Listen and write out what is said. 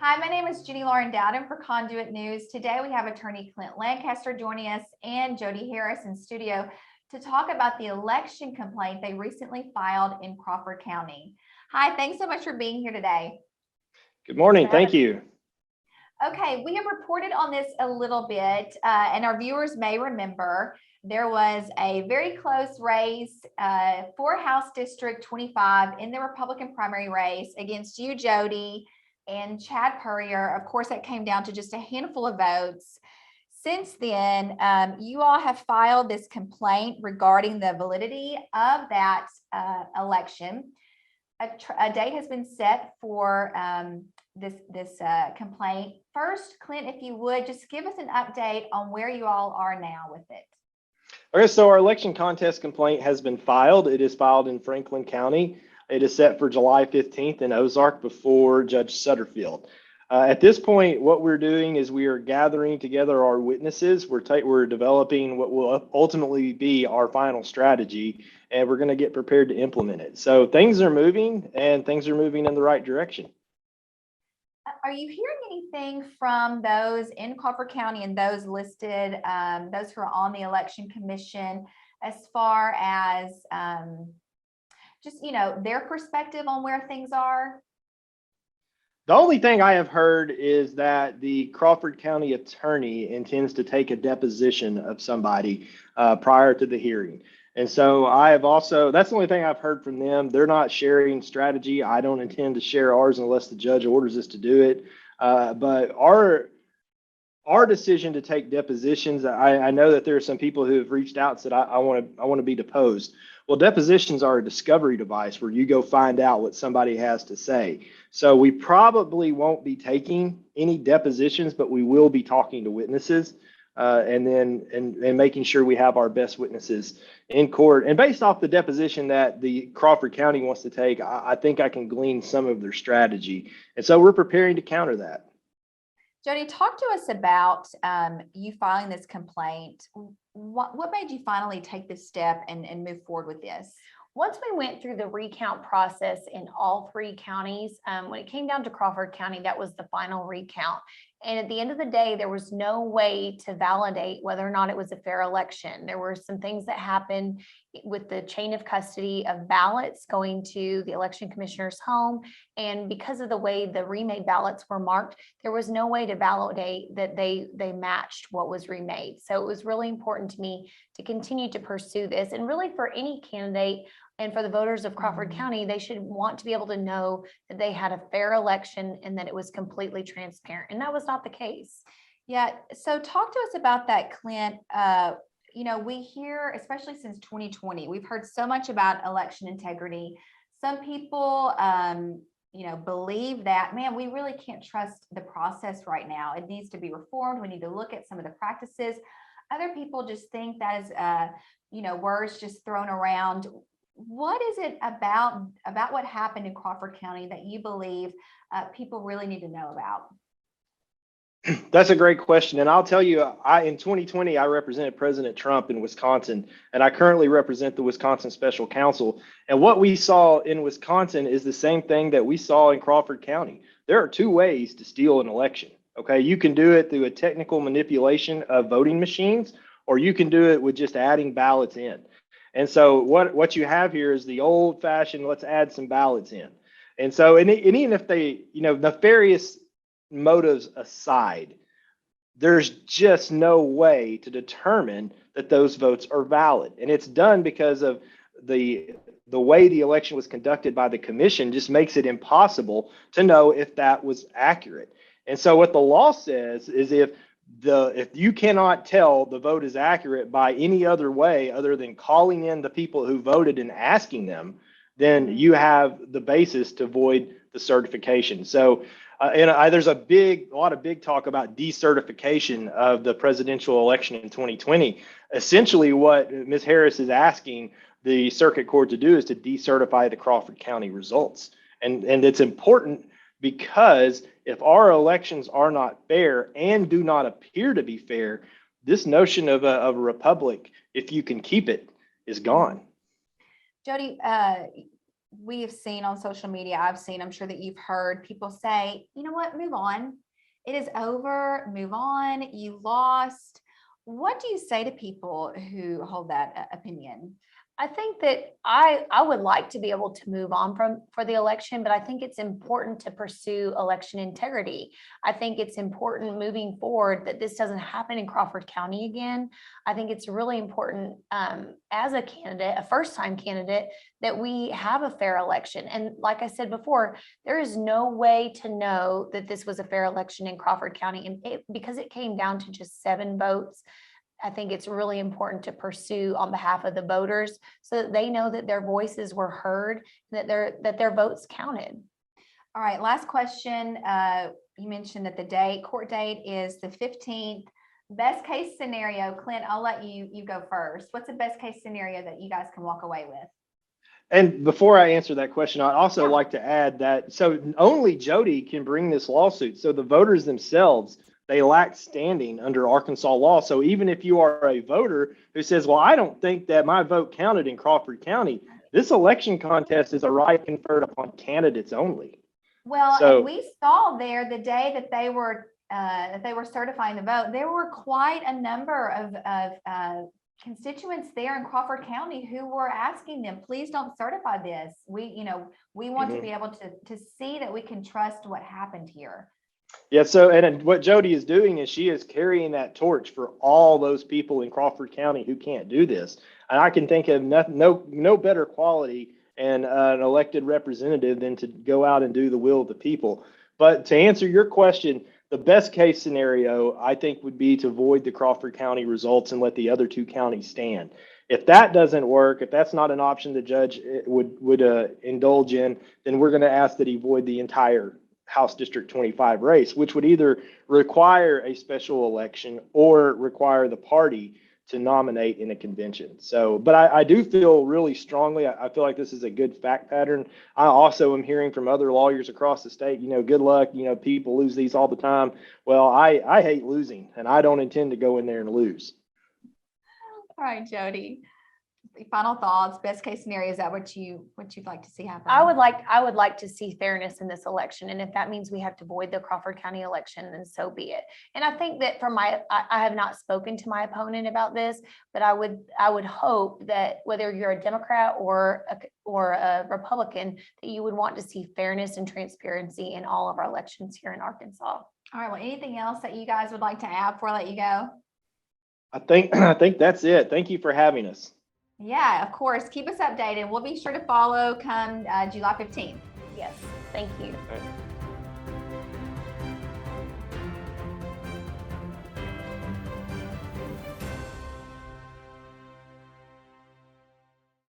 Hi, my name is Jenny Lauren Dowden for Conduit News. Today we have attorney Clint Lancaster joining us and Jody Harris in studio to talk about the election complaint they recently filed in Crawford County. Hi, thanks so much for being here today. Good morning. Thank you. Okay, we have reported on this a little bit, and our viewers may remember there was a very close race for House District 25 in the Republican primary race against you, Jody, and Chad Purrier. Of course, that came down to just a handful of votes. Since then, you all have filed this complaint regarding the validity of that election. A date has been set for this complaint. First, Clint, if you would, just give us an update on where you all are now with it. Okay, so our election contest complaint has been filed. It is filed in Franklin County. It is set for July 15th in Ozark before Judge Sutterfield. At this point, what we're doing is we are gathering together our witnesses. We're developing what will ultimately be our final strategy, and we're going to get prepared to implement it. So things are moving, and things are moving in the right direction. Are you hearing anything from those in Crawford County and those listed, those who are on the election commission, as far as just, their perspective on where things are? The only thing I have heard is that the Crawford County attorney intends to take a deposition of somebody prior to the hearing. And so that's the only thing I've heard from them. They're not sharing strategy. I don't intend to share ours unless the judge orders us to do it. But our decision to take depositions, I know that there are some people who have reached out and said, I want to be deposed. Well, depositions are a discovery device where you go find out what somebody has to say. So we probably won't be taking any depositions, but we will be talking to witnesses and making sure we have our best witnesses in court. And based off the deposition that the Crawford County wants to take, I think I can glean some of their strategy. And so we're preparing to counter that. Jody, talk to us about you filing this complaint. What made you finally take this step and move forward with this? Once we went through the recount process in all three counties, when it came down to Crawford County, that was the final recount. And at the end of the day, there was no way to validate whether or not it was a fair election. There were some things that happened with the chain of custody of ballots going to the election commissioner's home. And because of the way the remade ballots were marked, there was no way to validate that they matched what was remade. So it was really important to me to continue to pursue this. And really for any candidate, and for the voters of Crawford County, they should want to be able to know that they had a fair election and that it was completely transparent. And that was not the case. Yeah. So talk to us about that, Clint. We hear, especially since 2020, we've heard so much about election integrity. Some people, believe that, man, we really can't trust the process right now. It needs to be reformed. We need to look at some of the practices. Other people just think that is, words just thrown around. What is it about what happened in Crawford County that you believe people really need to know about? That's a great question. And I'll tell you, in 2020, I represented President Trump in Wisconsin, and I currently represent the Wisconsin Special Counsel. And what we saw in Wisconsin is the same thing that we saw in Crawford County. There are two ways to steal an election. Okay, you can do it through a technical manipulation of voting machines, or you can do it with just adding ballots in. And so what you have here is the old fashioned, let's add some ballots in. And so, and even if they, nefarious motives aside, there's just no way to determine that those votes are valid. And it's done because of the way the election was conducted by the commission just makes it impossible to know if that was accurate. And so what the law says is if you cannot tell the vote is accurate by any other way other than calling in the people who voted and asking them, then you have the basis to void the certification. So there's a lot of big talk about decertification of the presidential election in 2020. Essentially what Ms. Harris is asking the circuit court to do is to decertify the Crawford County results. And it's important because if our elections are not fair and do not appear to be fair, this notion of a republic, if you can keep it, is gone. Jody, we have seen on social media, I've seen, I'm sure that you've heard people say, you know what, move on. It is over, move on, you lost. What do you say to people who hold that opinion? I think that I would like to be able to move on for the election, but I think it's important to pursue election integrity. I think it's important moving forward that this doesn't happen in Crawford County again. I think it's really important as a candidate, a first-time candidate, that we have a fair election. And like I said before, there is no way to know that this was a fair election in Crawford County, and because it came down to just 7 votes. I think it's really important to pursue on behalf of the voters so that they know that their voices were heard, that their votes counted. All right, last question. You mentioned that the court date is the 15th. Best case scenario, Clint, I'll let you go first. What's the best case scenario that you guys can walk away with? And before I answer that question, I'd also like to add that so only Jody can bring this lawsuit. So the voters themselves, they lack standing under Arkansas law. So even if you are a voter who says, well, I don't think that my vote counted in Crawford County, this election contest is a right conferred upon candidates only. Well, So, and we saw there the day that they were certifying the vote, there were quite a number of constituents there in Crawford County who were asking them, please don't certify this. We want to be able to see that we can trust what happened here. yeah, so and what Jody is doing is she is carrying that torch for all those people in Crawford County who can't do this. And I can think of no better quality and an elected representative than to go out and do the will of the people. But to answer your question, the best case scenario, I think, would be to void the Crawford County results and let the other 2 counties stand. If that doesn't work, if that's not an option the judge would indulge in, then we're going to ask that he void the entire House District 25 race, which would either require a special election or require the party to nominate in a convention. So, but I do feel really strongly, I feel like this is a good fact pattern. I also am hearing from other lawyers across the state, good luck, people lose these all the time. Well, I hate losing, and I don't intend to go in there and lose. All right, Jody. Final thoughts, best case scenario, is that what you'd like to see happen? I would like to see fairness in this election. And if that means we have to void the Crawford County election, then so be it. And I think that I have not spoken to my opponent about this, but I would hope that whether you're a Democrat or a Republican, that you would want to see fairness and transparency in all of our elections here in Arkansas. All right, well, anything else that you guys would like to add before I let you go? I think that's it. Thank you for having us. Yeah, of course. Keep us updated. We'll be sure to follow come July 15th. Yes, thank you.